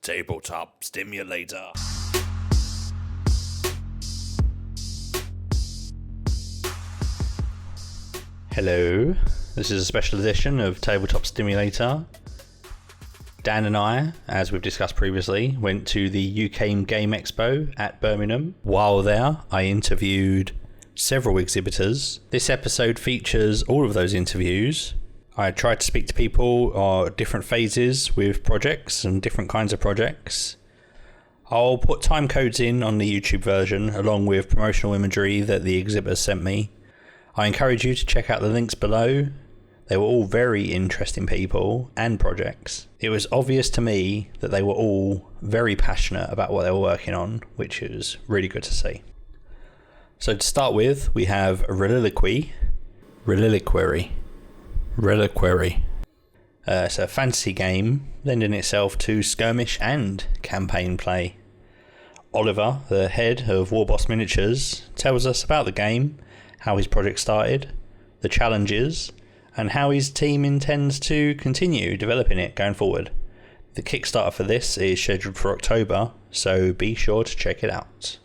Tabletop Stimulator. Hello, this is a special edition of Tabletop Stimulator. Dan and I, as we've discussed previously, went to the UK Game Expo at Birmingham. While there, I interviewed several exhibitors. This episode features all of those interviews. I tried to speak to people at different phases with projects and different kinds of projects. I'll put time codes in on the YouTube version along with promotional imagery that the exhibitors sent me. I encourage you to check out the links below. They were all very interesting people and projects. It was obvious to me that they were all very passionate about what they were working on, which is really good to see. So to start with, we have Reliquary. It's a fantasy game lending itself to skirmish and campaign play. Oliver, the head of Warboss Miniatures, tells us about the game, how his project started, the challenges, and how his team intends to continue developing it going forward. The Kickstarter for this is scheduled for October, so be sure to check it out.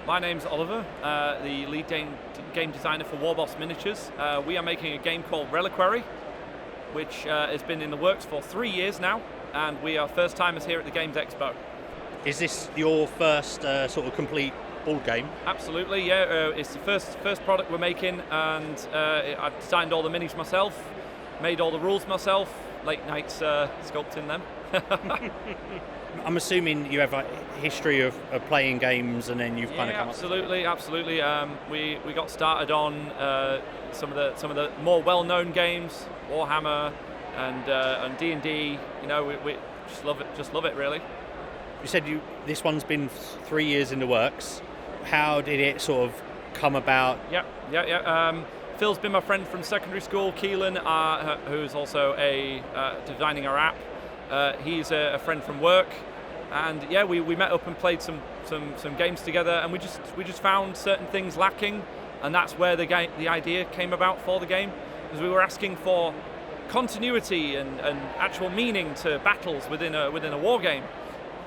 My name's Oliver, the lead game designer for Warboss Miniatures. We are making a game called Reliquary, which has been in the works for 3 years now, and we are first timers here at the Games Expo. Is this your first sort of complete board game? Absolutely, yeah. It's the first product we're making, and I designed all the minis myself, made all the rules myself, late nights sculpting them. I'm assuming you have a history of playing games, and then you've kind of come absolutely. We got started on some of the more well-known games, Warhammer and D&D. You know, we just love it really. You said this one's been 3 years in the works. How did it sort of come about? Yeah. Phil's been my friend from secondary school. Keelan, who's also designing our app. He's a friend from work, and yeah, we met up and played some games together, and we just found certain things lacking, and that's where the idea came about for the game, because we were asking for continuity and actual meaning to battles within a war game,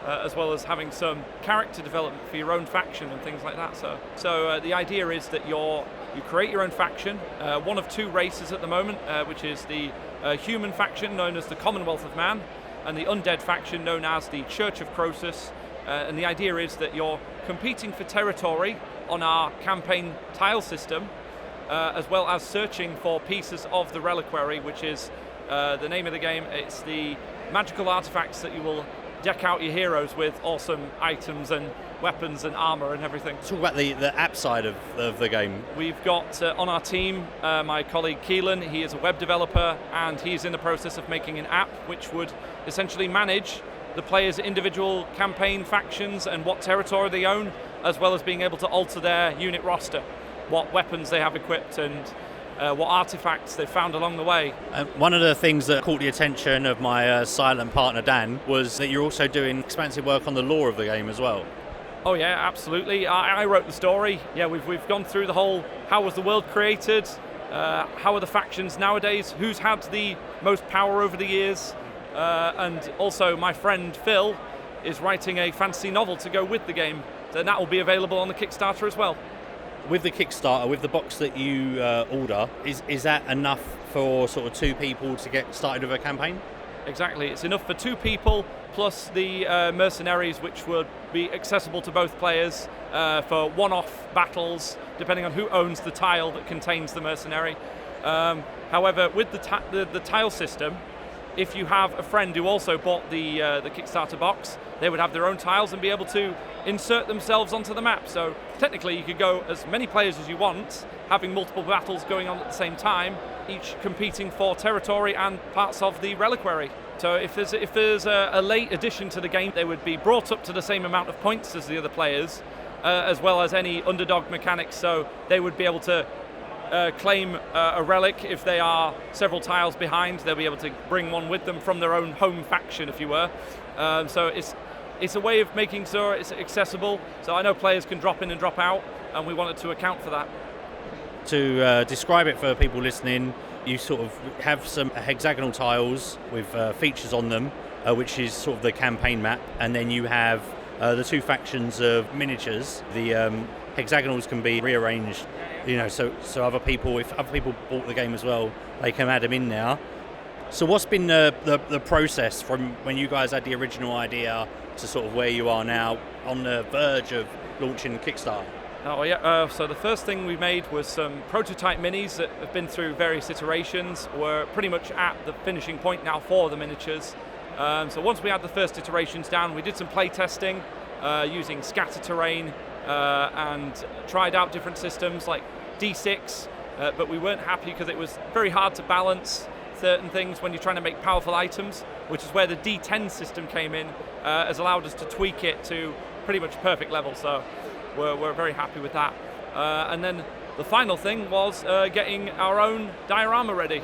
as well as having some character development for your own faction and things like that. So the idea is that you create your own faction, one of two races at the moment, which is the human faction known as the Commonwealth of Man, and the undead faction known as the Church of Croesus. And the idea is that you're competing for territory on our campaign tile system, as well as searching for pieces of the Reliquary, which is the name of the game. It's the magical artifacts that you will deck out your heroes with awesome items and weapons and armor and everything. Talk about the app side of the game. We've got on our team my colleague Keelan. He is a web developer, and he's in the process of making an app which would essentially manage the players' individual campaign factions and what territory they own, as well as being able to alter their unit roster, what weapons they have equipped, and what artifacts they've found along the way. One of the things that caught the attention of my silent partner Dan was that you're also doing expansive work on the lore of the game as well. Oh yeah, absolutely. I wrote the story. Yeah, we've gone through the whole, how was the world created, how are the factions nowadays, who's had the most power over the years, and also my friend Phil is writing a fantasy novel to go with the game, and that will be available on the Kickstarter as well. With the Kickstarter, with the box that you order, is that enough for sort of two people to get started with a campaign? Exactly, it's enough for two people, plus the mercenaries, which would be accessible to both players for one-off battles, depending on who owns the tile that contains the mercenary. However, with the tile system, if you have a friend who also bought the Kickstarter box, they would have their own tiles and be able to insert themselves onto the map. So technically you could go as many players as you want, having multiple battles going on at the same time, each competing for territory and parts of the Reliquary. So if there's a late addition to the game, they would be brought up to the same amount of points as the other players, as well as any underdog mechanics, so they would be able to claim a relic if they are several tiles behind. They'll be able to bring one with them from their own home faction, if you were. So it's a way of making sure it's accessible. So I know players can drop in and drop out, and we wanted to account for that. To describe it for people listening, you sort of have some hexagonal tiles with features on them, which is sort of the campaign map, and then you have the two factions of miniatures. The hexagonals can be rearranged, so other people, if other people bought the game as well, they can add them in now. So what's been the process from when you guys had the original idea to sort of where you are now on the verge of launching Kickstarter? Oh yeah, so the first thing we made was some prototype minis that have been through various iterations. We're pretty much at the finishing point now for the miniatures. So once we had the first iterations down, we did some play testing using scatter terrain and tried out different systems like D6, but we weren't happy because it was very hard to balance certain things when you're trying to make powerful items, which is where the D10 system came in, has allowed us to tweak it to pretty much perfect level. So we're very happy with that. And then the final thing was getting our own diorama ready.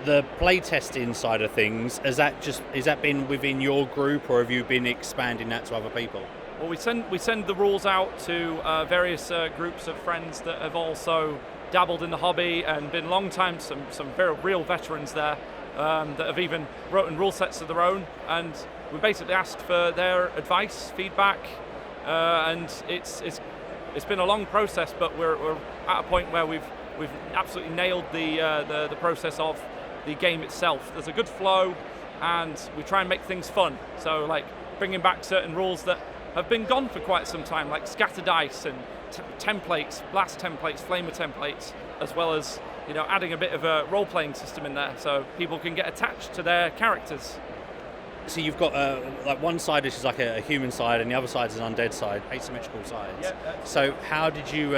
The playtesting side of things, is that been within your group, or have you been expanding that to other people? Well, we send the rules out to various groups of friends that have also dabbled in the hobby and been long time, some very real veterans there that have even written rule sets of their own, and we basically asked for their advice, feedback, and it's been a long process, but we're at a point where we've absolutely nailed the process of the game itself. There's a good flow, and we try and make things fun. So like bringing back certain rules that have been gone for quite some time, like scatter dice and templates, blast templates, flamer templates, as well as adding a bit of a role-playing system in there, so people can get attached to their characters. So you've got like one side which is like a human side, and the other side is an undead side, asymmetrical sides. Yeah. So how did you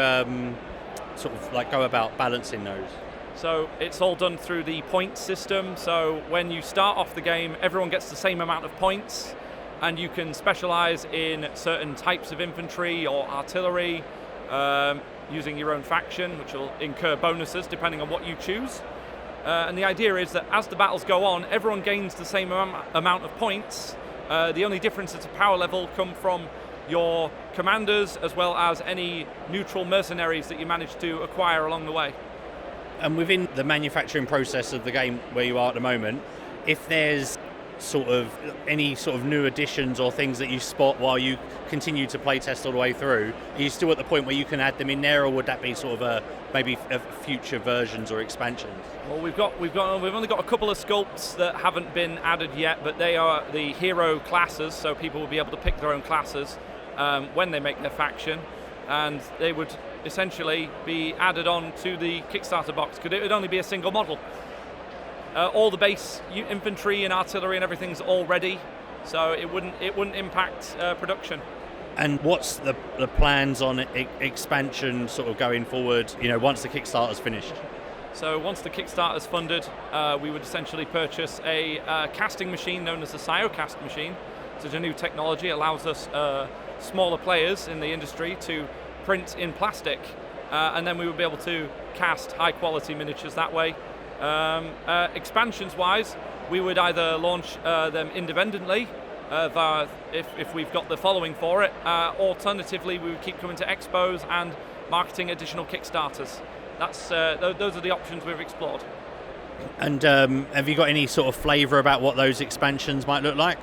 sort of like go about balancing those? So it's all done through the point system. So when you start off the game, everyone gets the same amount of points, and you can specialize in certain types of infantry or artillery using your own faction, which will incur bonuses depending on what you choose. And the idea is that as the battles go on, everyone gains the same amount of points. The only differences to power level come from your commanders as well as any neutral mercenaries that you manage to acquire along the way. And within the manufacturing process of the game where you are at the moment, if there's sort of any sort of new additions or things that you spot while you continue to play test all the way through, are you still at the point where you can add them in there, or would that be sort of maybe future versions or expansions? Well, we've only got a couple of sculpts that haven't been added yet, but they are the hero classes, so people will be able to pick their own classes when they make their faction, and they would essentially be added on to the Kickstarter box, because it would only be a single model. All the base infantry and artillery and everything's all ready, so it wouldn't impact production. And what's the plans on expansion sort of going forward, once the Kickstarter's finished? So once the Kickstarter's funded, we would essentially purchase a casting machine known as the CyoCast machine. So it's a new technology. It allows us smaller players in the industry to print in plastic, and then we would be able to cast high quality miniatures that way. Expansions wise, we would either launch them independently if we've got the following for it, alternatively we would keep coming to expos and marketing additional Kickstarters. Those are the options we've explored. And have you got any sort of flavour about what those expansions might look like?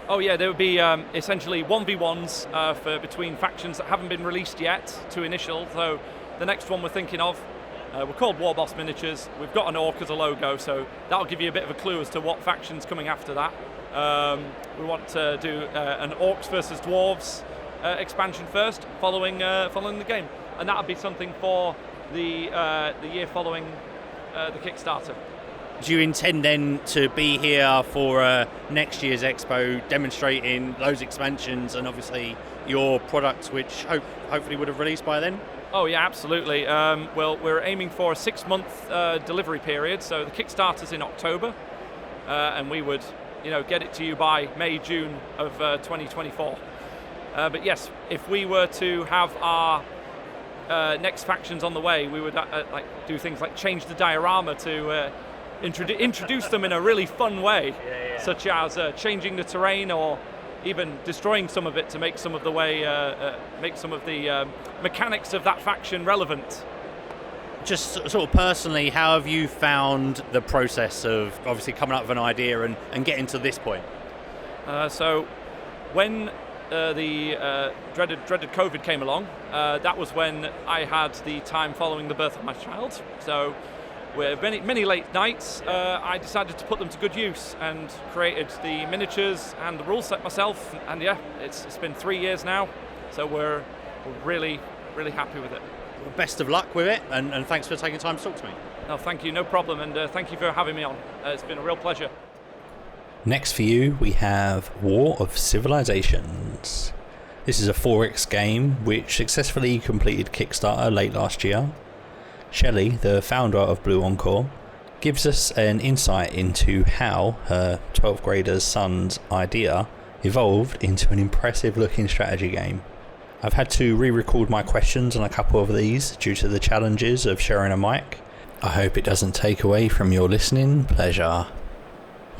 Oh yeah, there would be essentially 1v1s for between factions that haven't been released yet to initial. So the next one we're thinking of, we're called War Boss Miniatures. We've got an orc as a logo, so that'll give you a bit of a clue as to what faction's coming after that. We want to do an Orcs versus Dwarves expansion first, following the game, and that'll be something for the year following the Kickstarter. Do you intend then to be here for next year's expo, demonstrating those expansions and obviously your products, which hopefully would have released by then? Oh yeah, absolutely. Well, we're aiming for a 6-month delivery period. So the Kickstarter's in October, and we would, get it to you by May, June of 2024. But yes, if we were to have our next factions on the way, we would do things like change the diorama to introduce them in a really fun way, such as changing the terrain or even destroying some of it to make some of the mechanics of that faction relevant. Just sort of personally, how have you found the process of obviously coming up with an idea and getting to this point? So when the dreaded COVID came along, that was when I had the time following the birth of my child. So with many late nights, I decided to put them to good use and created the miniatures and the rule set myself. And yeah, it's been 3 years now, so we're really happy with it. Well, best of luck with it, and thanks for taking time to talk to me. No, thank you, no problem, and thank you for having me on. It's been a real pleasure. Next for you, we have War of Civilizations. This is a 4X game which successfully completed Kickstarter late last year. Shelley, the founder of Blue Encore, gives us an insight into how her 12th grader's son's idea evolved into an impressive looking strategy game. I've had to re-record my questions on a couple of these due to the challenges of sharing a mic. I hope it doesn't take away from your listening pleasure.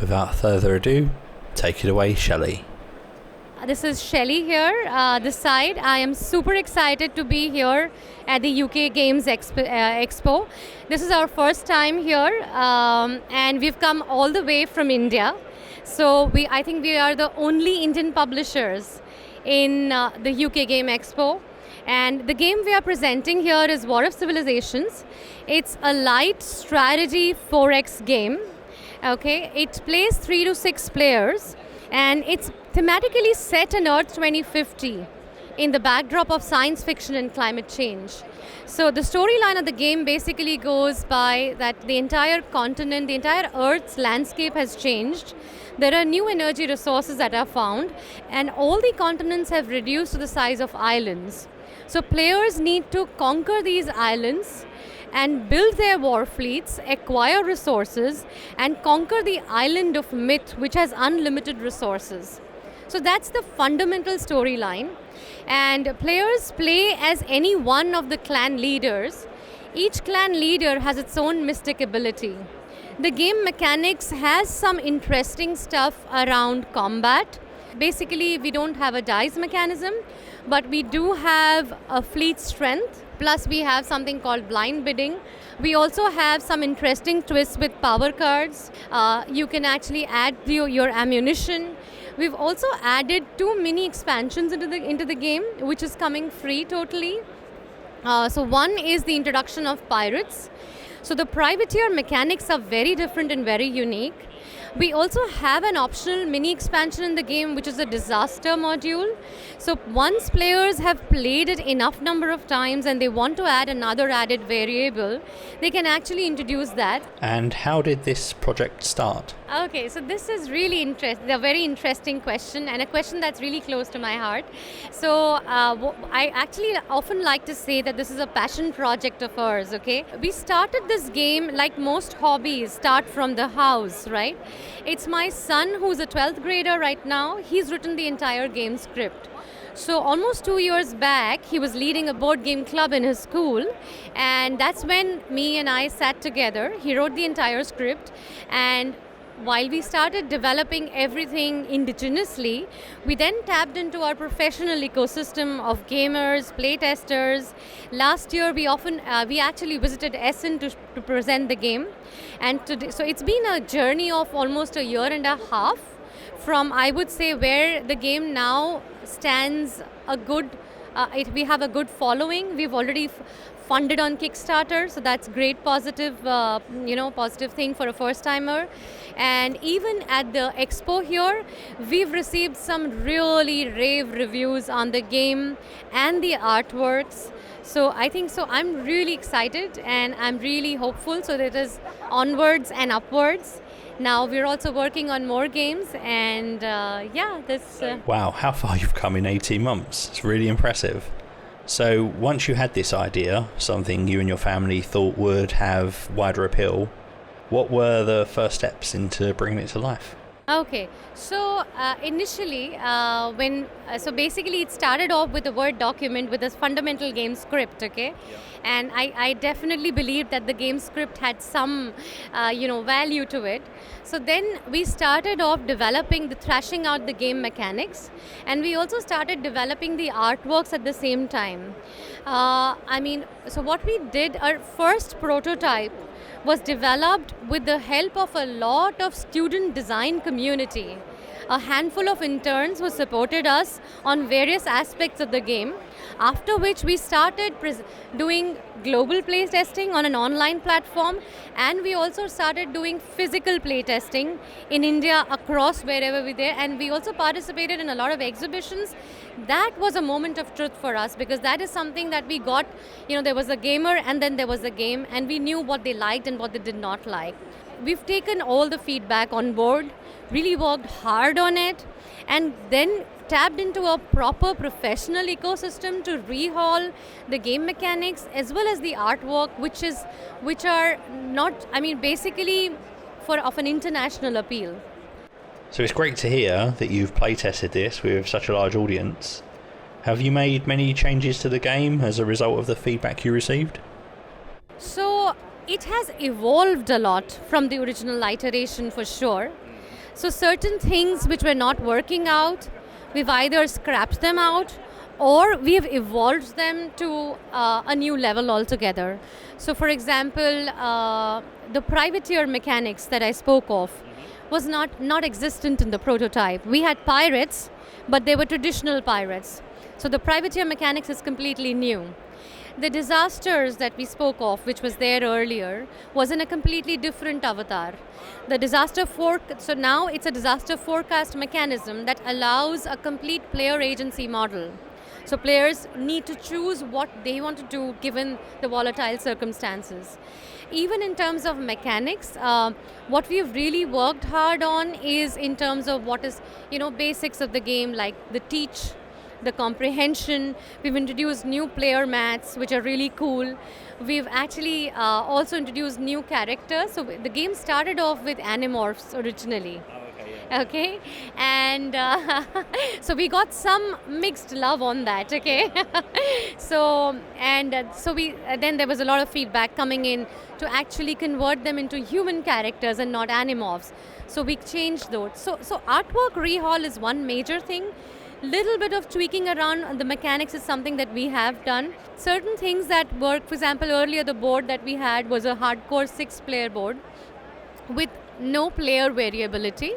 Without further ado, take it away, Shelley. This is Shelley here, this side. I am super excited to be here at the UK Games Expo. This is our first time here, and we've come all the way from India. So I think we are the only Indian publishers in the UK Game Expo. And the game we are presenting here is War of Civilizations. It's a light strategy 4X game. Okay, it plays 3 to 6 players, and it's thematically set in Earth 2050 in the backdrop of science fiction and climate change. So the storyline of the game basically goes by that the entire continent, the entire Earth's landscape has changed. There are new energy resources that are found, and all the continents have reduced to the size of islands. So players need to conquer these islands and build their war fleets, acquire resources, and conquer the island of myth, which has unlimited resources. So that's the fundamental storyline. And players play as any one of the clan leaders. Each clan leader has its own mystic ability. The game mechanics has some interesting stuff around combat. Basically, we don't have a dice mechanism, but we do have a fleet strength. Plus, we have something called blind bidding. We also have some interesting twists with power cards. You can actually add your ammunition. We've also added 2 mini expansions into the game, which is coming free totally. So one is the introduction of pirates. So the privateer mechanics are very different and very unique. We also have an optional mini expansion in the game, which is a disaster module. So once players have played it enough number of times and they want to add another added variable, they can actually introduce that. And how did this project start? Okay, so this is really a very interesting question, and a question that's really close to my heart. So I actually often like to say that this is a passion project of ours, okay? We started this game like most hobbies start from the house, right? It's my son who's a 12th grader right now. He's written the entire game script. So almost 2 years back, he was leading a board game club in his school, and that's when me and I sat together. He wrote the entire script, and while we started developing everything indigenously, we then tapped into our professional ecosystem of gamers, playtesters. Last year, we actually visited Essen to present the game, and so it's been a journey of almost a year and a half from, I would say, where the game now stands a good. We have a good following. We've already funded on Kickstarter, so that's great positive thing for a first timer. And even at the expo here, we've received some really rave reviews on the game and the artworks. So I think I'm really excited, and I'm really hopeful, so that it is onwards and upwards. Now we're also working on more games, and Wow, how far you've come in 18 months. It's really impressive. So once you had this idea, something you and your family thought would have wider appeal, what were the first steps into bringing it to life? Okay, so initially, so basically it started off with a Word document with a fundamental game script, okay? And I definitely believed that the game script had some, value to it. So then we started off developing thrashing out the game mechanics, and we also started developing the artworks at the same time. So what we did, our first prototype was developed with the help of a lot of student design community. A handful of interns who supported us on various aspects of the game, after which we started doing global play testing on an online platform, and we also started doing physical play testing in India across wherever we were, and we also participated in a lot of exhibitions. That was a moment of truth for us, because that is something that we got, there was a gamer and then there was a game, and we knew what they liked and what they did not like. We've taken all the feedback on board, really worked hard on it, and then tapped into a proper professional ecosystem to rehaul the game mechanics as well as the artwork, which are not, basically of an international appeal. So it's great to hear that you've play tested this with such a large audience. Have you made many changes to the game as a result of the feedback you received? So it has evolved a lot from the original iteration, for sure. So certain things which were not working out, we've either scrapped them out or we've evolved them to a new level altogether. So for example, the privateer mechanics that I spoke of was not existent in the prototype. We had pirates, but they were traditional pirates. So the privateer mechanics is completely new. The disasters that we spoke of, which was there earlier, was in a completely different avatar. The so now it's a disaster forecast mechanism that allows a complete player agency model. So players need to choose what they want to do given the volatile circumstances. Even in terms of mechanics, what we've really worked hard on is in terms of what is, basics of the game, like the teach, the comprehension. We've introduced new player mats, which are really cool. We've actually also introduced new characters. So the game started off with animorphs originally. Okay, and so we got some mixed love on that. Okay, so then there was a lot of feedback coming in to actually convert them into human characters and not animorphs. So we changed those. So artwork rehaul is one major thing. Little bit of tweaking around the mechanics is something that we have done. Certain things that work, for example, earlier the board that we had was a hardcore 6-player board with no player variability.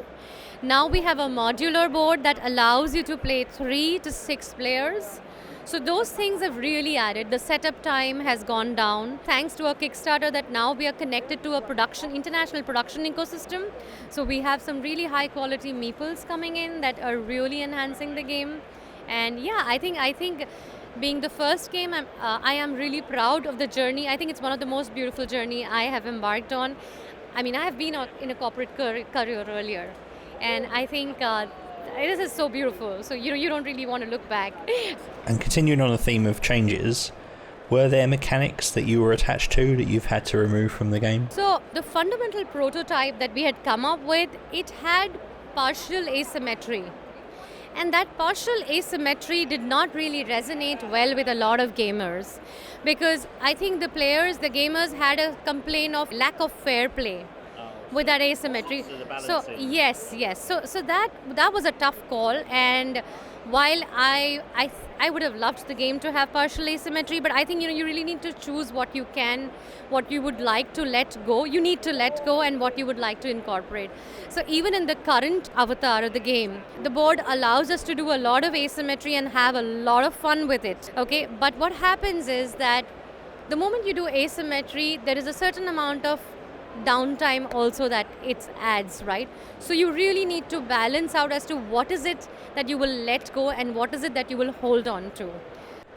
Now we have a modular board that allows you to play 3 to 6 players. So those things have really added. The setup time has gone down thanks to a Kickstarter that now we are connected to a international production ecosystem. So we have some really high quality meeples coming in that are really enhancing the game. And yeah, I think being the first game, I am really proud of the journey. I think it's one of the most beautiful journey I have embarked on. I have been in a corporate career earlier, and I think this is so beautiful. So you don't really want to look back. And continuing on the theme of changes, were there mechanics that you were attached to that you've had to remove from the game? So the fundamental prototype that we had come up with, it had partial asymmetry. And that partial asymmetry did not really resonate well with a lot of gamers, because I think the gamers had a complaint of lack of fair play with that asymmetry. So yes. So that was a tough call, and while I would have loved the game to have partial asymmetry, but I think you really need to choose what you would like to let go. You need to let go, and what you would like to incorporate. So even in the current avatar of the game, the board allows us to do a lot of asymmetry and have a lot of fun with it. Okay, but what happens is that the moment you do asymmetry, there is a certain amount of downtime also that it adds, right? So you really need to balance out as to what is it that you will let go and what is it that you will hold on to.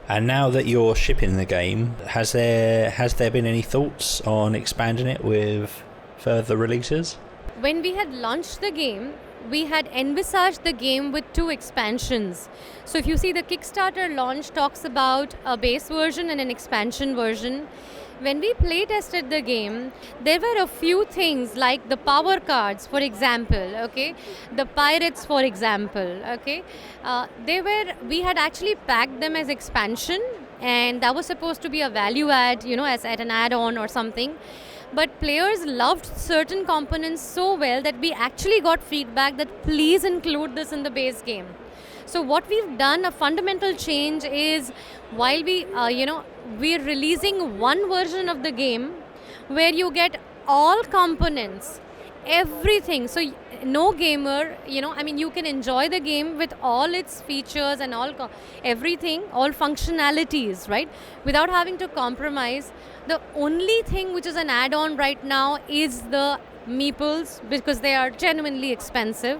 And now that you're shipping the game, has there been any thoughts on expanding it with further releases? When we had launched the game, we had envisaged the game with 2 expansions. So if you see, the Kickstarter launch talks about a base version and an expansion version. when we play tested the game, there were a few things like the power cards, for example, okay, the pirates, for example, okay, we had actually packed them as expansion, and that was supposed to be a value add, as at an add-on or something. But players loved certain components so well that we actually got feedback that please include this in the base game. So what we've done, a fundamental change is, while we're releasing one version of the game where you get all components, everything. So no gamer, you can enjoy the game with all its features and everything, all functionalities, right? Without having to compromise. The only thing which is an add-on right now is the meeples, because they are genuinely expensive.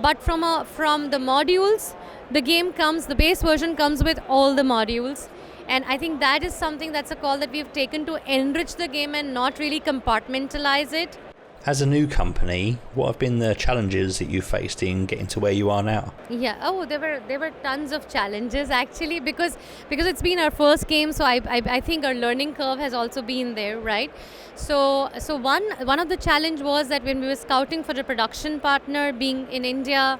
But from the modules, the base version comes with all the modules. And I think that is something, that's a call that we've taken to enrich the game and not really compartmentalize it. As a new company, what have been the challenges that you faced in getting to where you are now? Yeah, there were tons of challenges actually, because it's been our first game, so I think our learning curve has also been there, right? So one of the challenge was that when we were scouting for a production partner, being in India,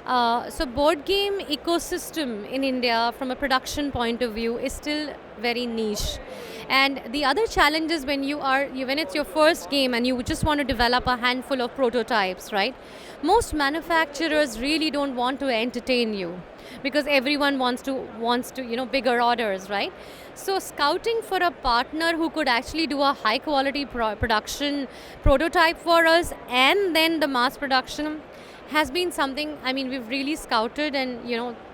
so board game ecosystem in India from a production point of view is still very niche. And the other challenge is when it's your first game and you just want to develop a handful of prototypes, right? Most manufacturers really don't want to entertain you because everyone wants to bigger orders, right? So scouting for a partner who could actually do a high quality production prototype for us and then the mass production has been something, we've really scouted, and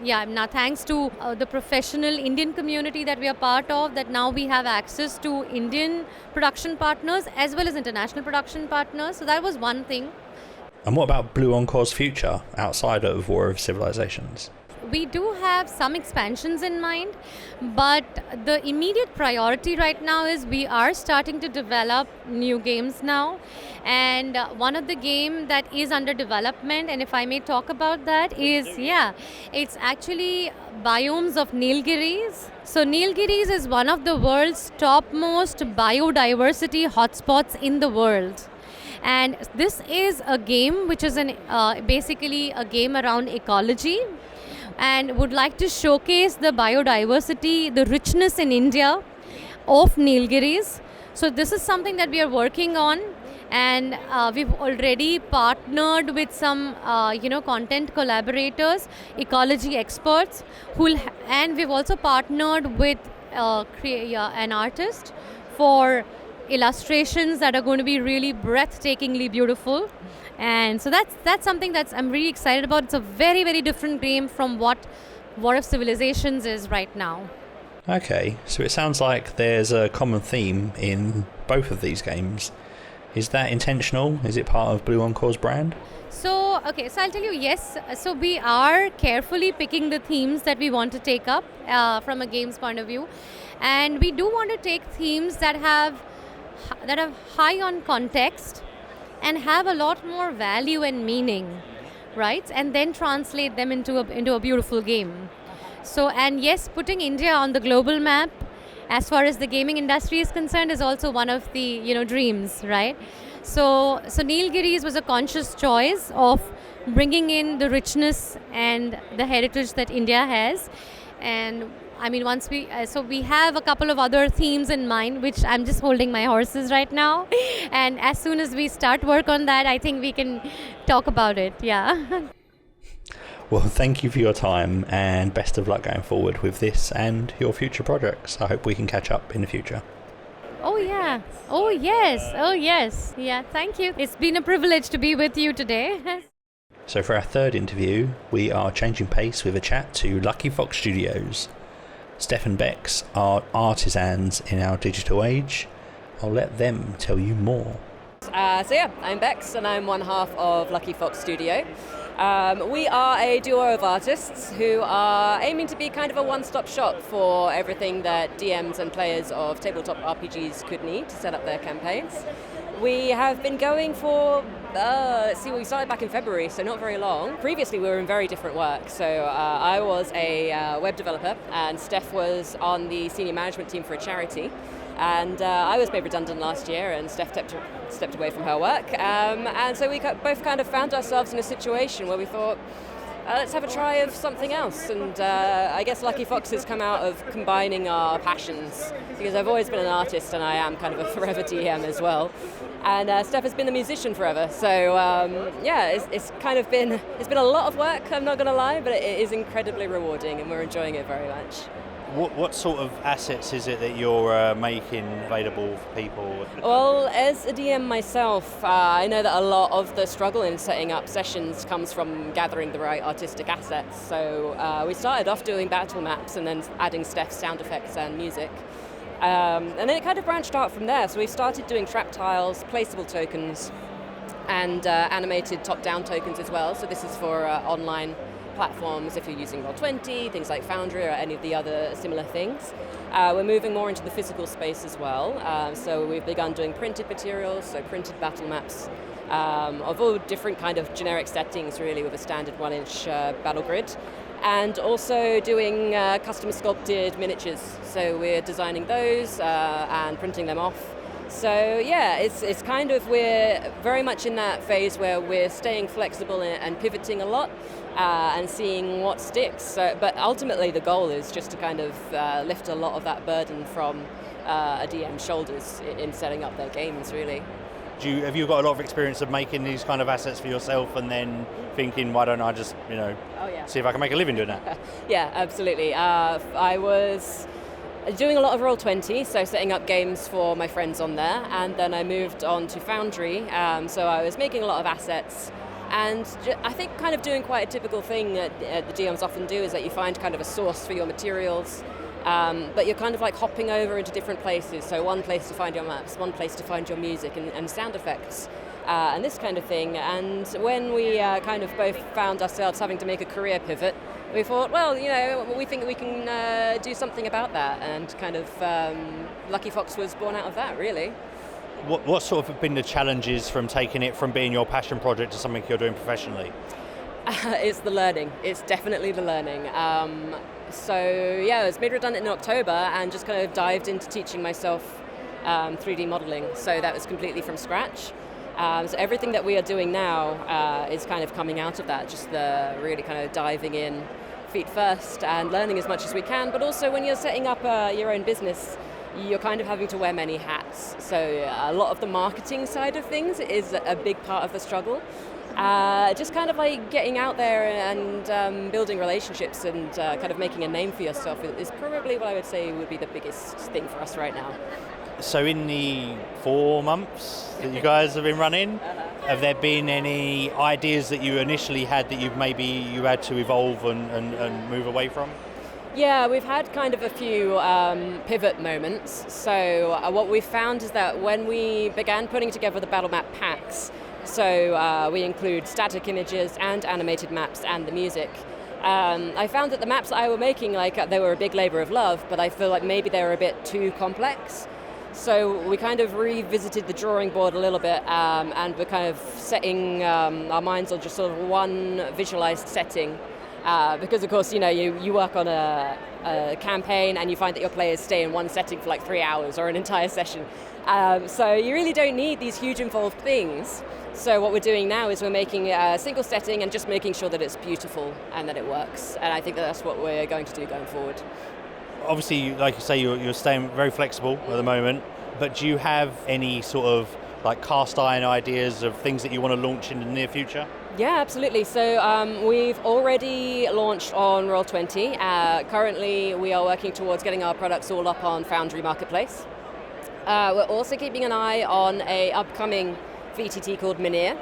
now thanks to the professional Indian community that we are part of, that now we have access to Indian production partners as well as international production partners. So that was one thing. And what about Blue Encore's future outside of War of Civilizations? We do have some expansions in mind, but the immediate priority right now is we are starting to develop new games now. And one of the game that is under development, and if I may talk about that, it's actually Biomes of Nilgiris. So Nilgiris is one of the world's topmost biodiversity hotspots in the world. And this is a game which is basically a game around ecology, and would like to showcase the biodiversity, the richness in India of Nilgiris. So this is something that we are working on, and we've already partnered with some content collaborators, ecology experts, and we've also partnered with an artist for illustrations that are going to be really breathtakingly beautiful. And so that's something I'm really excited about. It's a very, very different game from what War of Civilizations is right now. Okay, so it sounds like there's a common theme in both of these games. Is that intentional? Is it part of Blue Encore's brand? So I'll tell you, yes. So we are carefully picking the themes that we want to take up from a game's point of view. And we do want to take themes that have high on context and have a lot more value and meaning, right? And then translate them into a beautiful game. So, and yes, putting India on the global map as far as the gaming industry is concerned is also one of the dreams, right? So Nilgiris was a conscious choice of bringing in the richness and the heritage that India has. And once we have a couple of other themes in mind, which I'm just holding my horses right now. And as soon as we start work on that, I think we can talk about it. Yeah. Well, thank you for your time, and best of luck going forward with this and your future projects. I hope we can catch up in the future. Oh, yeah. Oh, yes. Oh, yes. Yeah, thank you. It's been a privilege to be with you today. So for our third interview, we are changing pace with a chat to Lucky Fox Studios. Steph and Bex are artisans in our digital age. I'll let them tell you more. I'm Bex, and I'm one half of Lucky Fox Studio. We are a duo of artists who are aiming to be kind of a one-stop shop for everything that DMs and players of tabletop RPGs could need to set up their campaigns. We have been going for Let's see, we started back in February, so not very long. Previously, we were in very different work. So I was a web developer, and Steph was on the senior management team for a charity. And I was made redundant last year, and Steph stepped away from her work. And so we both kind of found ourselves in a situation where we thought, let's have a try of something else. And I guess Lucky Fox has come out of combining our passions, because I've always been an artist and I am kind of a forever DM as well. And Steph has been a musician forever. So it's been a lot of work, I'm not going to lie, but it is incredibly rewarding and we're enjoying it very much. What sort of assets is it that you're making available for people? Well, as a DM myself, I know that a lot of the struggle in setting up sessions comes from gathering the right artistic assets. So we started off doing battle maps and then adding Steph's sound effects and music. And then it kind of branched out from there. So we started doing trap tiles, placeable tokens, and animated top-down tokens as well. So this is for online platforms if you're using Roll20, things like Foundry or any of the other similar things. We're moving more into the physical space as well. So we've begun doing printed materials, so printed battle maps of all different kind of generic settings really, with a standard 1-inch battle grid. And also doing custom sculpted miniatures. So we're designing those and printing them off. So yeah, it's kind of, we're very much in that phase where we're staying flexible and pivoting a lot and seeing what sticks. So, but ultimately the goal is just to kind of lift a lot of that burden from a DM's shoulders in setting up their games, really. Have you got a lot of experience of making these kind of assets for yourself and then thinking, why don't I just, see if I can make a living doing that? Yeah, absolutely. I was doing a lot of Roll20, so setting up games for my friends on there, and then I moved on to Foundry, so I was making a lot of assets, and I think kind of doing quite a typical thing that the DMs often do is that you find kind of a source for your materials, but you're kind of like hopping over into different places, so one place to find your maps, one place to find your music and sound effects, and this kind of thing. And when we kind of both found ourselves having to make a career pivot, we thought, well, we think we can do something about that, and kind of Lucky Fox was born out of that, really. What sort of have been the challenges from taking it from being your passion project to something you're doing professionally? It's the learning. It's definitely the learning. So yeah, I was made redundant in October and just kind of dived into teaching myself 3D modeling. So that was completely from scratch. So everything that we are doing now is kind of coming out of that, just the really kind of diving in feet first and learning as much as we can. But also when you're setting up your own business, you're kind of having to wear many hats. So a lot of the marketing side of things is a big part of the struggle. Just kind of like getting out there and building relationships and kind of making a name for yourself is probably what I would say would be the biggest thing for us right now. So in the 4 months that you guys have been running, have there been any ideas that you initially had that you had to evolve and move away from? Yeah, we've had kind of a few pivot moments. So what we found is that when we began putting together the battle map packs, so we include static images and animated maps and the music, I found that the maps that I were making, they were a big labor of love, but I feel like maybe they were a bit too complex. So we kind of revisited the drawing board a little bit, and we're kind of setting our minds on just sort of one visualized setting. Because of course, you work on a campaign and you find that your players stay in one setting for like 3 hours or an entire session. So you really don't need these huge involved things. So what we're doing now is we're making a single setting and just making sure that it's beautiful and that it works. And I think that's what we're going to do going forward. Obviously, like you say, you're staying very flexible at the moment, but do you have any sort of like cast iron ideas of things that you want to launch in the near future? Yeah, absolutely. So we've already launched on Roll20. Currently, we are working towards getting our products all up on Foundry Marketplace. We're also keeping an eye on an upcoming VTT called Minear.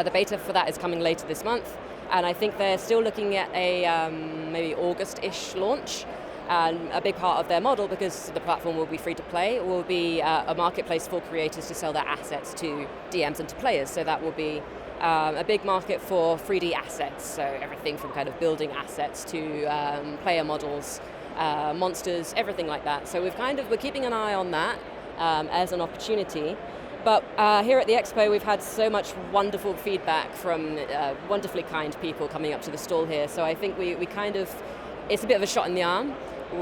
The beta for that is coming later this month, and I think they're still looking at a maybe August-ish launch. And a big part of their model, because the platform will be free to play, will be a marketplace for creators to sell their assets to DMs and to players. So that will be a big market for 3D assets, so everything from kind of building assets to player models, monsters, everything like that. So we're keeping an eye on that as an opportunity. But here at the Expo, we've had so much wonderful feedback from wonderfully kind people coming up to the stall here. So I think we kind of, it's a bit of a shot in the arm.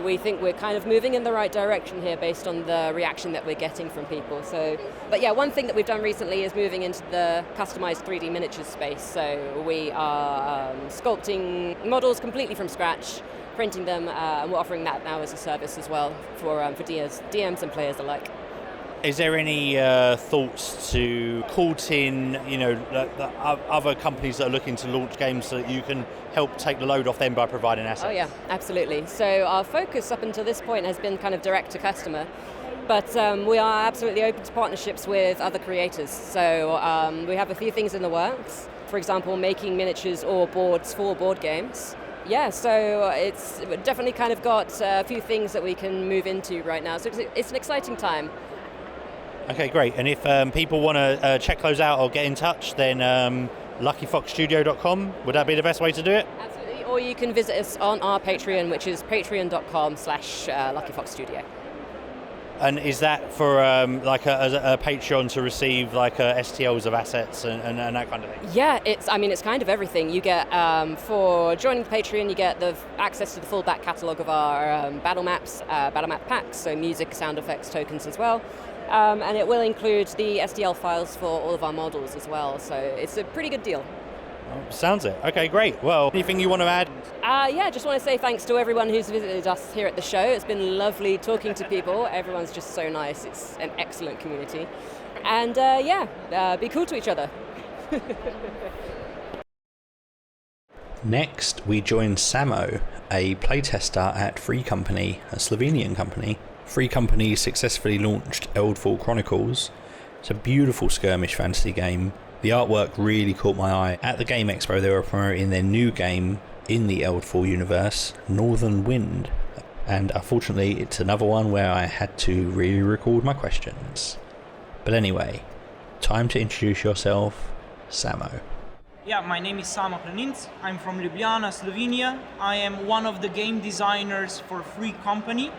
We think we're kind of moving in the right direction here based on the reaction that we're getting from people. So, but yeah, one thing that we've done recently is moving into the customized 3D miniatures space. So we are sculpting models completely from scratch, printing them, and we're offering that now as a service as well for DMs and players alike. Is there any thoughts to court in, the other companies that are looking to launch games so that you can help take the load off them by providing assets? Oh yeah, absolutely. So our focus up until this point has been kind of direct to customer, but we are absolutely open to partnerships with other creators. So we have a few things in the works. For example, making miniatures or boards for board games. Yeah, so it's definitely kind of got a few things that we can move into right now. So it's an exciting time. Okay, great. And if people want to check those out or get in touch, then luckyfoxstudio.com, would that be the best way to do it? Absolutely. Or you can visit us on our Patreon, which is patreon.com/luckyfoxstudio. And is that for like a Patreon to receive like STLs of assets and that kind of thing? Yeah, it's kind of everything. You get, for joining the Patreon, you get the access to the full back catalogue of our battle maps, battle map packs, so music, sound effects, tokens as well. And it will include the STL files for all of our models as well, so it's a pretty good deal. Oh, sounds it. Okay, great. Well, anything you want to add? Yeah, just want to say thanks to everyone who's visited us here at the show. It's been lovely talking to people. Everyone's just so nice. It's an excellent community. And be cool to each other. Next, we join Samo, a playtester at Free Company, a Slovenian company. Free Company successfully launched Eldfall Chronicles. It's a beautiful skirmish fantasy game. The artwork really caught my eye. At the Game Expo, they were promoting their new game in the Eldfall universe, Northern Wind. And unfortunately, it's another one where I had to re-record my questions. But anyway, time to introduce yourself, Samo. Yeah, my name is Samo Planinc. I'm from Ljubljana, Slovenia. I am one of the game designers for Free Company,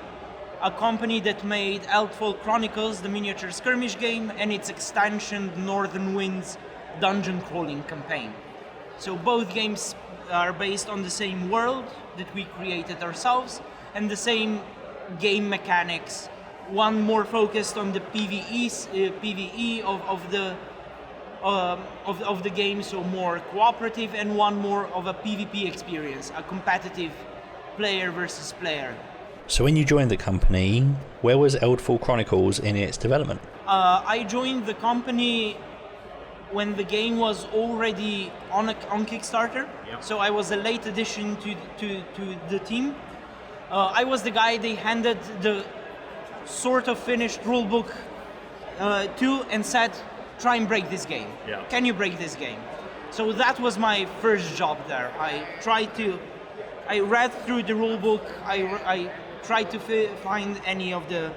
a company that made Eldfall Chronicles, the miniature skirmish game, and its extension, Northern Winds dungeon crawling campaign. So both games are based on the same world that we created ourselves and the same game mechanics. One more focused on the PvE of the game, so more cooperative, and one more of a PvP experience, a competitive player versus player. So when you joined the company, where was Eldfall Chronicles in its development? I joined the company when the game was already on Kickstarter. Yep. So I was a late addition to the team. I was the guy they handed the sort of finished rulebook to and said, try and break this game. Yeah. Can you break this game? So that was my first job there. I read through the rulebook, I tried to find any of the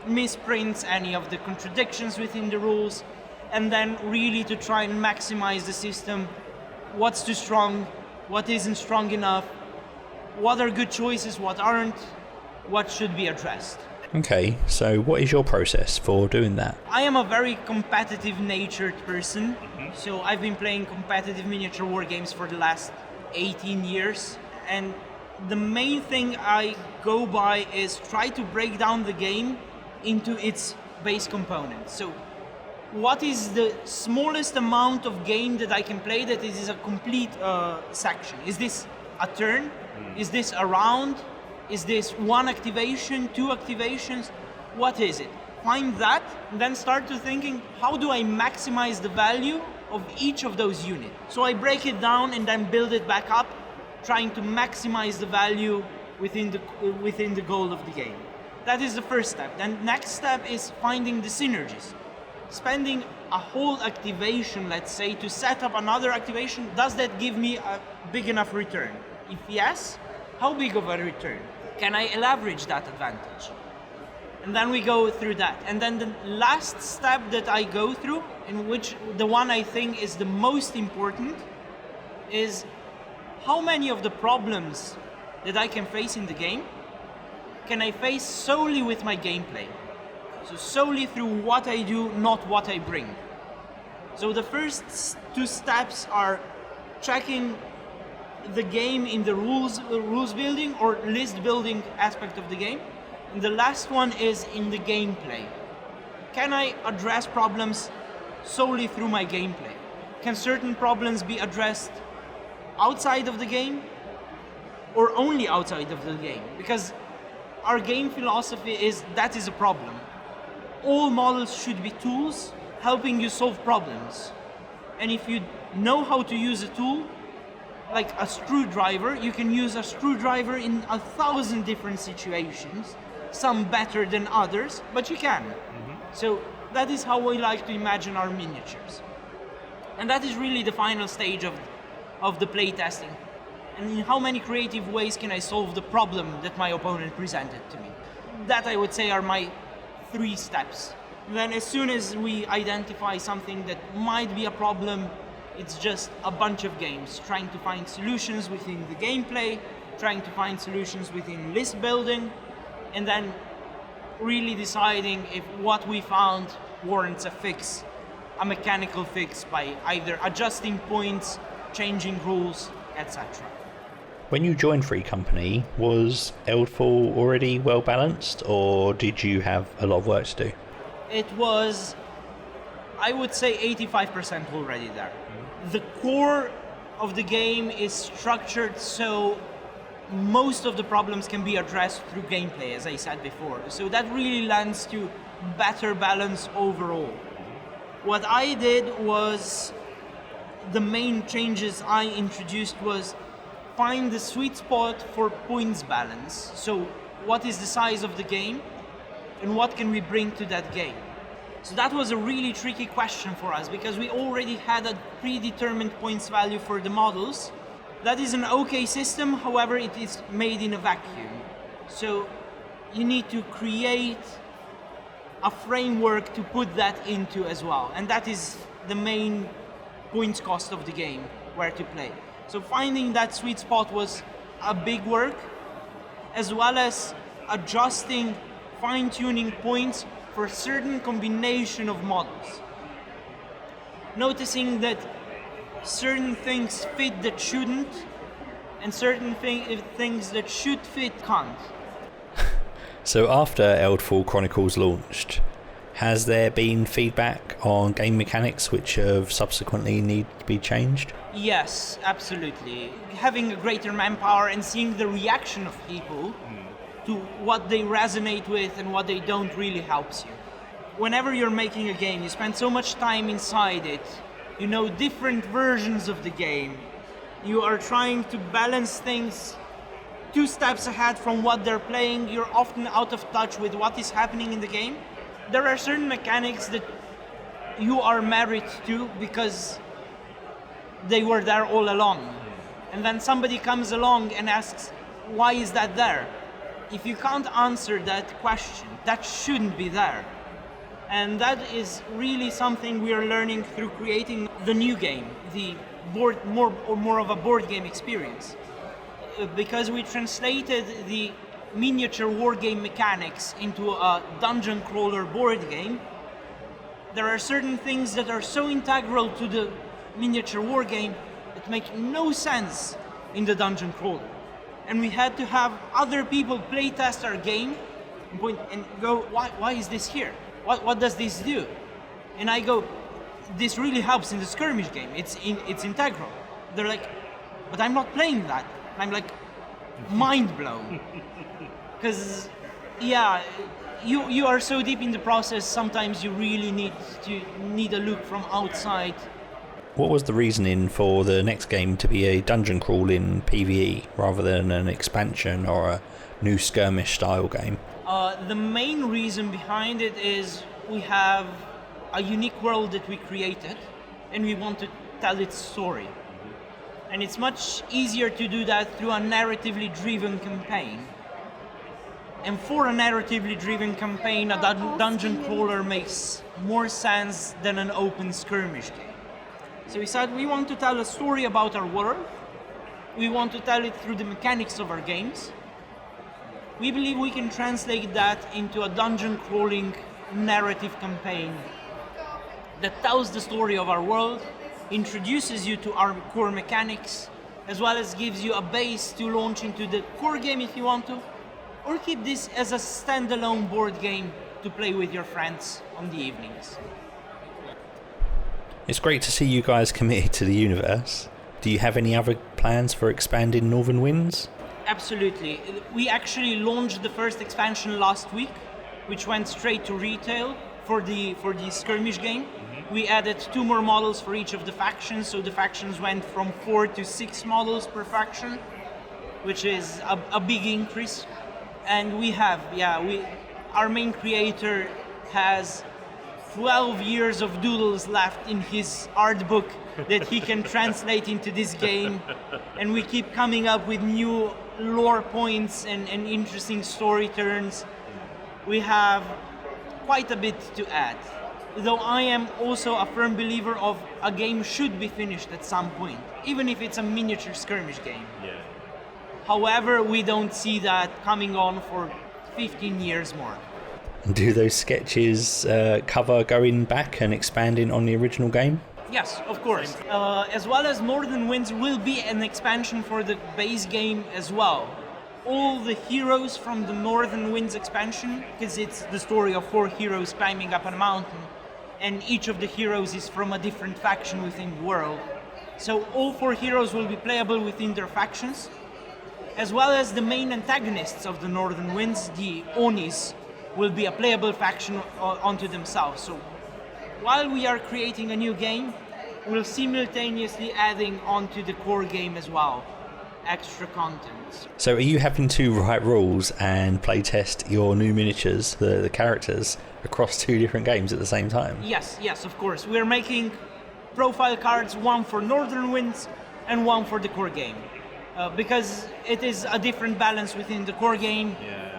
misprints, any of the contradictions within the rules, and then really to try and maximize the system. What's too strong, what isn't strong enough, what are good choices, what aren't, what should be addressed. Okay, so what is your process for doing that? I am a very competitive natured person, so I've been playing competitive miniature war games for the last 18 years, and the main thing I go by is try to break down the game into its base components. So what is the smallest amount of game that I can play that is a complete section? Is this a turn? Is this a round? Is this one activation, two activations? What is it? Find that, and then start to thinking, how do I maximize the value of each of those units? So I break it down and then build it back up, trying to maximize the value within the goal of the game. That is the first step. Then next step is finding the synergies. Spending a whole activation, let's say, to set up another activation, does that give me a big enough return? If yes, how big of a return? Can I leverage that advantage? And then we go through that. And then the last step that I go through, in which the one I think is the most important, is how many of the problems that I can face in the game can I face solely with my gameplay? So solely through what I do, not what I bring. So the first two steps are checking the game in the rules building or list building aspect of the game. And the last one is in the gameplay. Can I address problems solely through my gameplay? Can certain problems be addressed outside of the game or only outside of the game? Because our game philosophy is that is a problem. All models should be tools helping you solve problems. And if you know how to use a tool, like a screwdriver, you can use a screwdriver in 1,000 different situations, some better than others, but you can. So that is how we like to imagine our miniatures. And that is really the final stage of the playtesting. And in how many creative ways can I solve the problem that my opponent presented to me? That I would say are my 3 steps. Then as soon as we identify something that might be a problem, it's just a bunch of games, trying to find solutions within the gameplay, trying to find solutions within list building, and then really deciding if what we found warrants a fix, a mechanical fix by either adjusting points, changing rules, etc. When you joined Free Company, was Eldfall already well balanced, or did you have a lot of work to do? It was, I would say, 85% already there. The core of the game is structured so most of the problems can be addressed through gameplay, as I said before. So that really lends to better balance overall. What I did was, the main changes I introduced was find the sweet spot for points balance. So what is the size of the game and what can we bring to that game? So that was a really tricky question for us because we already had a predetermined points value for the models. That is an okay system, however it is made in a vacuum. So you need to create a framework to put that into as well. And that is the main points cost of the game, where to play. So finding that sweet spot was a big work, as well as adjusting, fine-tuning points for a certain combination of models. Noticing that certain things fit that shouldn't, and certain things that should fit can't. So after Eldfall Chronicles launched, has there been feedback on game mechanics which have subsequently need to be changed? Yes, absolutely. Having a greater manpower and seeing the reaction of people to what they resonate with and what they don't really helps you. Whenever you're making a game, you spend so much time inside it, you know different versions of the game, you are trying to balance things 2 steps ahead from what they're playing, you're often out of touch with what is happening in the game. There are certain mechanics that you are married to because they were there all along. And then somebody comes along and asks, why is that there? If you can't answer that question, that shouldn't be there. And that is really something we are learning through creating the new game, the more of a board game experience. Because we translated the miniature war game mechanics into a dungeon crawler board game, there are certain things that are so integral to the miniature war game that make no sense in the dungeon crawler. And we had to have other people play test our game and go, why is this here? What does this do? And I go, this really helps in the skirmish game. It's integral. They're like, but I'm not playing that. I'm like, mind blown. Because, yeah, you are so deep in the process, sometimes you really need a look from outside. What was the reasoning for the next game to be a dungeon crawl in PvE rather than an expansion or a new skirmish style game? The main reason behind it is we have a unique world that we created and we want to tell its story. And it's much easier to do that through a narratively driven campaign. And for a narratively driven campaign, a dungeon crawler makes more sense than an open skirmish game. So we said we want to tell a story about our world. We want to tell it through the mechanics of our games. We believe we can translate that into a dungeon crawling narrative campaign that tells the story of our world, introduces you to our core mechanics, as well as gives you a base to launch into the core game if you want to, or keep this as a standalone board game to play with your friends on the evenings. It's great to see you guys committed to the universe. Do you have any other plans for expanding Northern Winds? Absolutely. We actually launched the first expansion last week, which went straight to retail for the skirmish game. We added 2 more models for each of the factions, so the factions went from 4 to 6 models per faction, which is a big increase. And our main creator has 12 years of doodles left in his art book that he can translate into this game, and we keep coming up with new lore points and interesting story turns. We have quite a bit to add, though I am also a firm believer of a game should be finished at some point, even if it's a miniature skirmish game. Yeah. However, we don't see that coming on for 15 years more. Do those sketches cover going back and expanding on the original game? Yes, of course. As well as Northern Winds will be an expansion for the base game as well. All the heroes from the Northern Winds expansion, because it's the story of 4 heroes climbing up a mountain, and each of the heroes is from a different faction within the world. So all 4 heroes will be playable within their factions, as well as the main antagonists of the Northern Winds, the Onis, will be a playable faction onto themselves. So while we are creating a new game, we're simultaneously adding onto the core game as well extra content. So are you having to write rules and playtest your new miniatures, the characters, across 2 different games at the same time? Yes, of course. We're making profile cards, one for Northern Winds and one for the core game. Because it is a different balance within the core game. Yeah.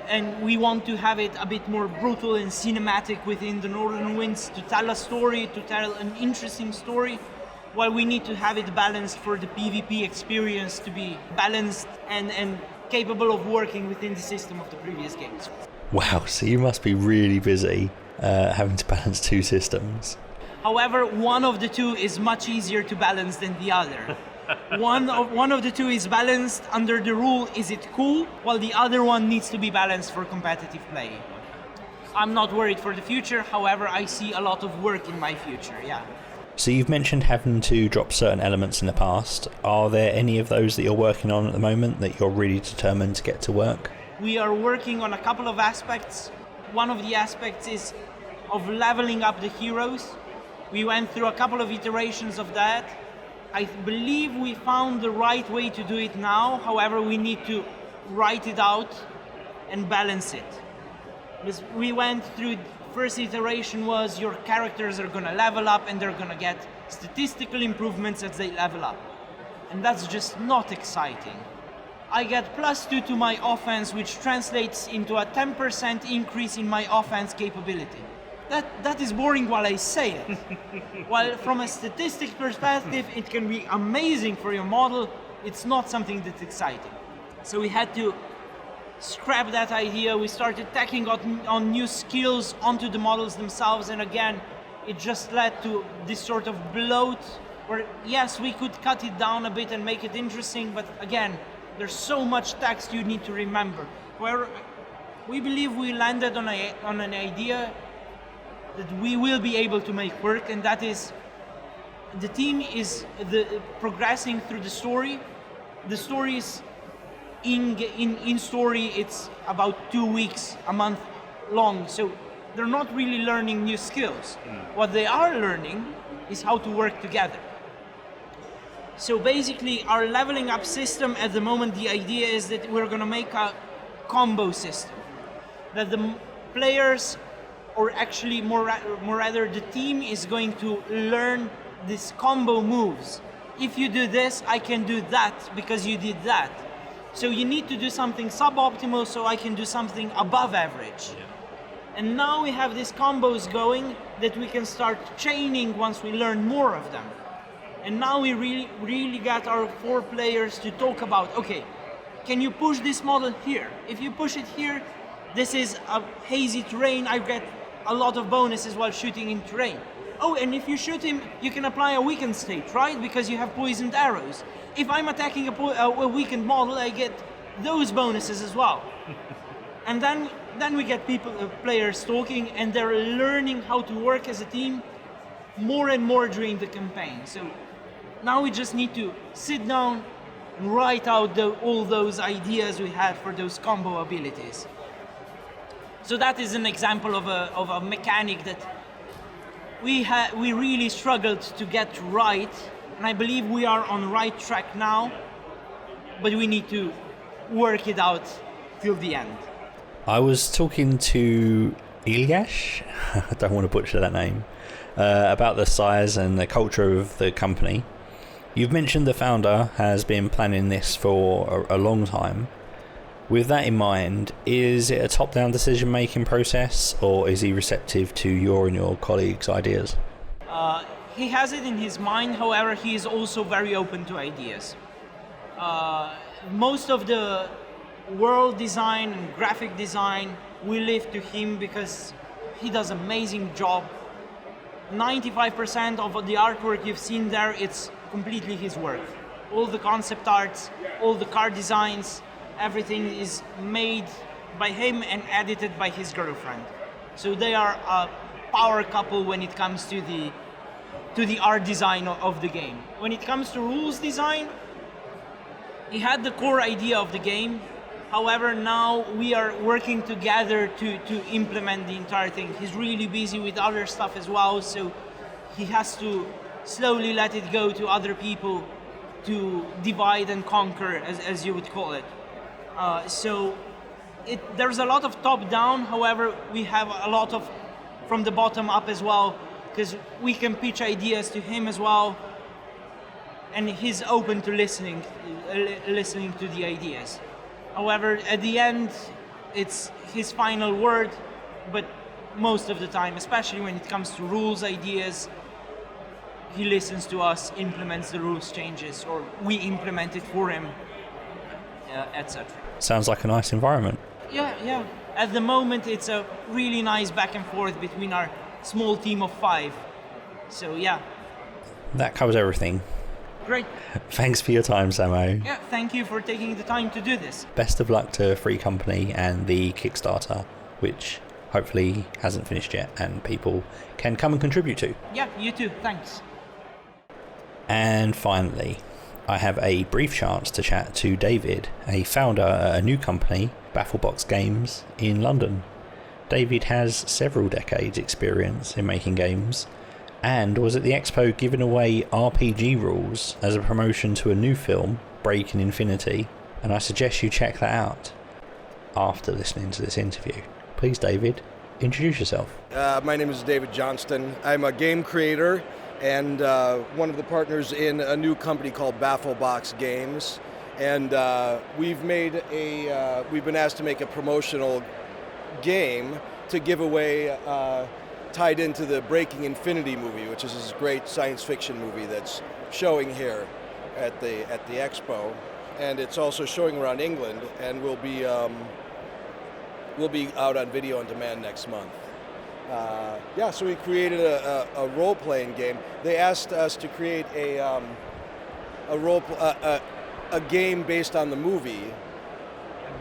And we want to have it a bit more brutal and cinematic within the Northern Winds to tell a story, to tell an interesting story, while we need to have it balanced for the PvP experience to be balanced and capable of working within the system of the previous games. Wow, so you must be really busy having to balance 2 systems. However, one of the 2 is much easier to balance than the other. One of the 2 is balanced under the rule, is it cool? While the other one needs to be balanced for competitive play. I'm not worried for the future, however, I see a lot of work in my future, yeah. So you've mentioned having to drop certain elements in the past. Are there any of those that you're working on at the moment that you're really determined to get to work? We are working on a couple of aspects. One of the aspects is of leveling up the heroes. We went through a couple of iterations of that. I believe we found the right way to do it now, however we need to write it out and balance it. Because we went through, first iteration was your characters are gonna level up and they're gonna get statistical improvements as they level up. And that's just not exciting. I get +2 to my offense, which translates into a 10% increase in my offense capability. That is boring while I say it. While from a statistics perspective, it can be amazing for your model, it's not something that's exciting. So we had to scrap that idea. We started tacking on new skills onto the models themselves, and again, it just led to this sort of bloat where, yes, we could cut it down a bit and make it interesting, but again, there's so much text you need to remember. Where we believe we landed on an idea that we will be able to make work, and that is the team is progressing through the story. The story is in story, it's about 2 weeks, a month long, so they're not really learning new skills. What they are learning is how to work together. So basically our leveling up system at the moment, the idea is that we're going to make a combo system, that the players, or actually more rather the team, is going to learn these combo moves. If you do this, I can do that because you did that. So you need to do something suboptimal so I can do something above average. Yeah. And now we have these combos going that we can start chaining once we learn more of them. And now we really got our 4 players to talk about, okay, can you push this model here? If you push it here, this is a hazy terrain, I get a lot of bonuses while shooting in terrain. Oh, and if you shoot him, you can apply a weakened state, right? Because you have poisoned arrows. If I'm attacking a weakened model, I get those bonuses as well. And then we get players talking, and they're learning how to work as a team more and more during the campaign. So now we just need to sit down and write out all those ideas we had for those combo abilities. So that is an example of a mechanic that we really struggled to get right, and I believe we are on the right track now, but we need to work it out till the end. I was talking to Ilyash, I don't want to butcher that name, about the size and the culture of the company. You've mentioned the founder has been planning this for a long time. With that in mind, is it a top-down decision-making process, or is he receptive to your and your colleagues' ideas? He has it in his mind, however, he is also very open to ideas. Most of the world design and graphic design we leave to him because he does an amazing job. 95% of the artwork you've seen there, it's completely his work. All the concept arts, all the card designs, everything is made by him and edited by his girlfriend. So they are a power couple when it comes to the art design of the game. When it comes to rules design, he had the core idea of the game. However, now we are working together to implement the entire thing. He's really busy with other stuff as well, so he has to slowly let it go to other people to divide and conquer, as you would call it. So there's a lot of top-down, however, we have a lot of from the bottom up as well, because we can pitch ideas to him as well, and he's open to listening to the ideas. However, at the end, it's his final word, but most of the time, especially when it comes to rules ideas, he listens to us, implements the rules changes, or we implement it for him, etc. Sounds like a nice environment. Yeah. At the moment, it's a really nice back and forth between our small team of 5. So, yeah. That covers everything. Great. Thanks for your time, Samo. Yeah, thank you for taking the time to do this. Best of luck to Free Company and the Kickstarter, which hopefully hasn't finished yet and people can come and contribute to. Yeah, you too. Thanks. And finally, I have a brief chance to chat to David, a founder at a new company, Baffle Box Games, in London. David has several decades experience in making games and was at the expo giving away RPG rules as a promotion to a new film, Breaking Infinity, and I suggest you check that out after listening to this interview. Please, David, introduce yourself. My name is David Johnston. I'm a game creator and one of the partners in a new company called Baffle Box Games. And we've been asked to make a promotional game to give away tied into the Breaking Infinity movie, which is this great science fiction movie that's showing here at the expo. And it's also showing around England, and will be out on video on demand next month. So we created a role-playing game. They asked us to create a game based on the movie,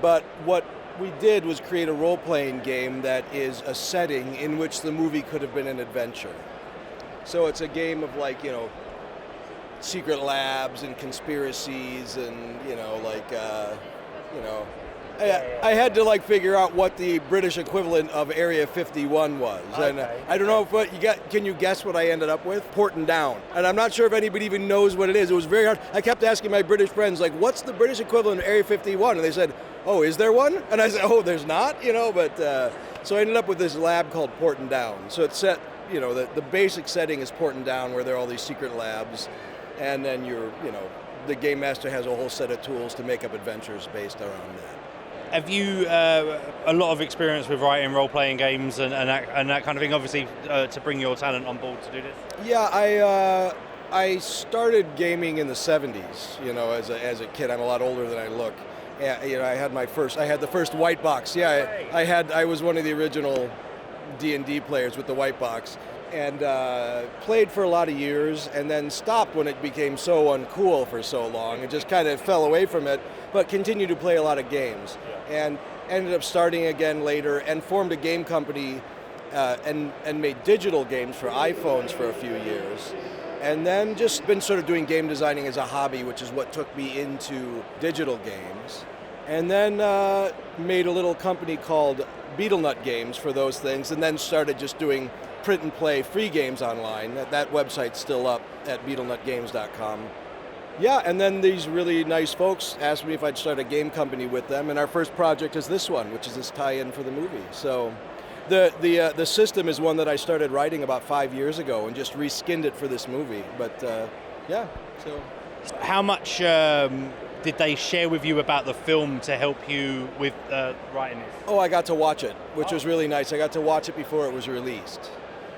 but what we did was create a role-playing game that is a setting in which the movie could have been an adventure. So it's a game of secret labs and conspiracies and I had to figure out what the British equivalent of Area 51 was. Okay. And I don't know can you guess what I ended up with? Porton Down. And I'm not sure if anybody even knows what it is. It was very hard. I kept asking my British friends, what's the British equivalent of Area 51? And they said, oh, is there one? And I said, oh, there's not, but so I ended up with this lab called Porton Down. So it's set, the basic setting is Porton Down, where there are all these secret labs, and then the game master has a whole set of tools to make up adventures based around that. Have you a lot of experience with writing role-playing games and that kind of thing, obviously, to bring your talent on board to do this? Yeah, I started gaming in the 70s, as a kid. I'm a lot older than I look. I had the first white box. Yeah, I was one of the original D&D players with the white box, and played for a lot of years, and then stopped when it became so uncool for so long, and just kind of fell away from it, but continued to play a lot of games, and ended up starting again later, and formed a game company, and made digital games for iPhones for a few years. And then just been sort of doing game designing as a hobby, which is what took me into digital games. And then made a little company called Beetlenut Games for those things, and then started just doing print and play free games online. That website's still up at beetlenutgames.com. Yeah, and then these really nice folks asked me if I'd start a game company with them, and our first project is this one, which is this tie-in for the movie. So the system is one that I started writing about 5 years ago and just reskinned it for this movie. But yeah, so. How much did they share with you about the film to help you with writing it? Oh, I got to watch it, which was really nice. I got to watch it before it was released.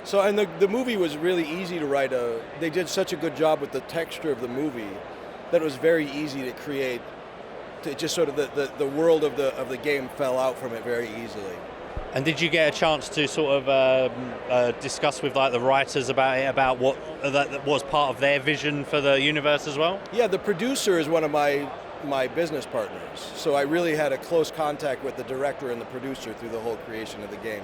So, and the movie was really easy to write. They did such a good job with the texture of the movie that it was very easy to create. To just sort of the world of the game fell out from it very easily. And did you get a chance to sort of discuss with like the writers about what that was part of their vision for the universe as well? Yeah, the producer is one of my business partners, so I really had a close contact with the director and the producer through the whole creation of the game.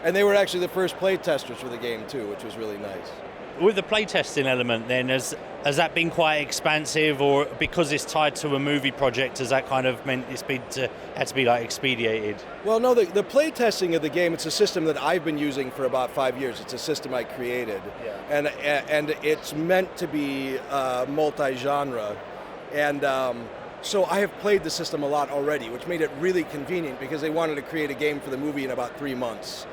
And they were actually the first play testers for the game too, which was really nice. With the playtesting element then, has that been quite expansive, or because it's tied to a movie project, has that kind of meant had to be like expedited? Well, no, the playtesting of the game, it's a system that I've been using for about 5 years. It's a system I created. Yeah. And it's meant to be multi-genre. And so I have played the system a lot already, which made it really convenient because they wanted to create a game for the movie in about 3 months.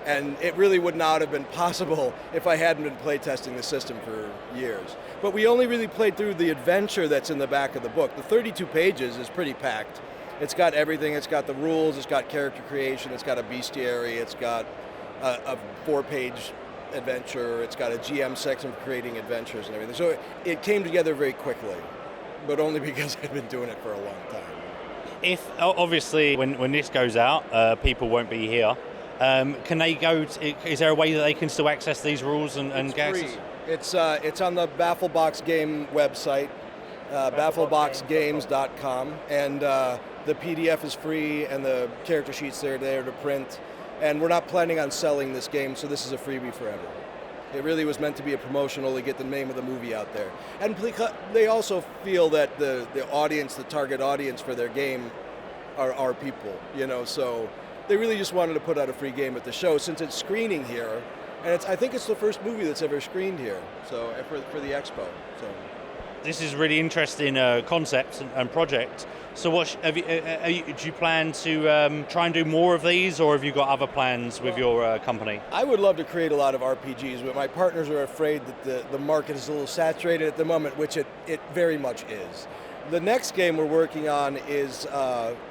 And it really would not have been possible if I hadn't been playtesting the system for years. But we only really played through the adventure that's in the back of the book. The 32 pages is pretty packed. It's got everything. It's got the rules. It's got character creation. It's got a bestiary. It's got a 4-page adventure. It's got a GM section for creating adventures and everything. So it came together very quickly, but only because I've been doing it for a long time. If obviously when this goes out, people won't be here. Can they go? Is there a way that they can still access these rules and get free. Access? It's on the Baffle Box Game website, baffleboxgames.com, and the PDF is free, and the character sheets are there to print. And we're not planning on selling this game, so this is a freebie forever. It really was meant to be a promotional to get the name of the movie out there. And they also feel that the audience, the target audience for their game, are our people, so. They really just wanted to put out a free game at the show since it's screening here, and I think it's the first movie that's ever screened here. So for the expo. So this is really interesting concept and project. So do you plan to try and do more of these, or have you got other plans with your company? I would love to create a lot of RPGs, but my partners are afraid that the market is a little saturated at the moment, which it very much is. The next game we're working on is,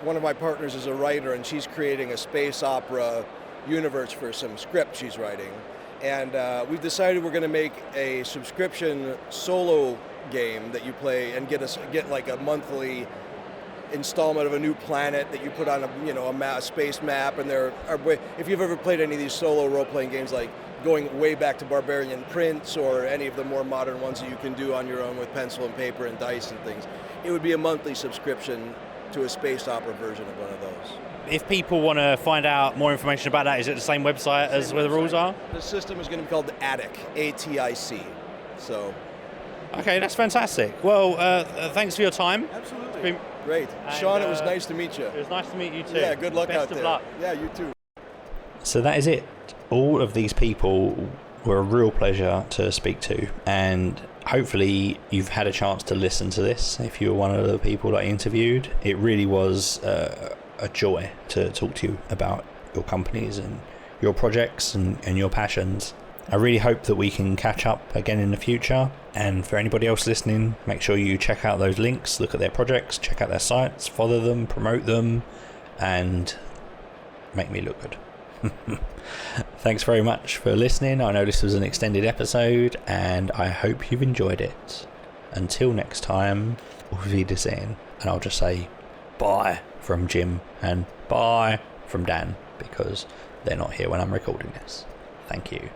one of my partners is a writer, and she's creating a space opera universe for some script she's writing. And we've decided we're going to make a subscription solo game that you play and get like a monthly installment of a new planet that you put on a space map. And if you've ever played any of these solo role-playing games, like going way back to Barbarian Prince or any of the more modern ones that you can do on your own with pencil and paper and dice and things, it would be a monthly subscription to a space opera version of one of those. If people want to find out more information about that, is it the same website as where the rules are? The system is going to be called ATIC, A-T-I-C. So. Okay, that's fantastic. Well, thanks for your time. Absolutely. Great. Sean, it was nice to meet you. It was nice to meet you too. Yeah, good luck out there. Best of luck. Yeah, you too. So that is it. All of these people were a real pleasure to speak to, and hopefully you've had a chance to listen to this if you were one of the people that I interviewed. It really was a joy to talk to you about your companies and your projects and your passions. I really hope that we can catch up again in the future, and for anybody else listening, make sure you check out those links, look at their projects, check out their sites, follow them, promote them, and make me look good. Thanks very much for listening. I know this was an extended episode, and I hope you've enjoyed it. Until next time, auf Wiedersehen. And I'll just say bye from Jim and bye from Dan, because They're not here when I'm recording this. Thank you.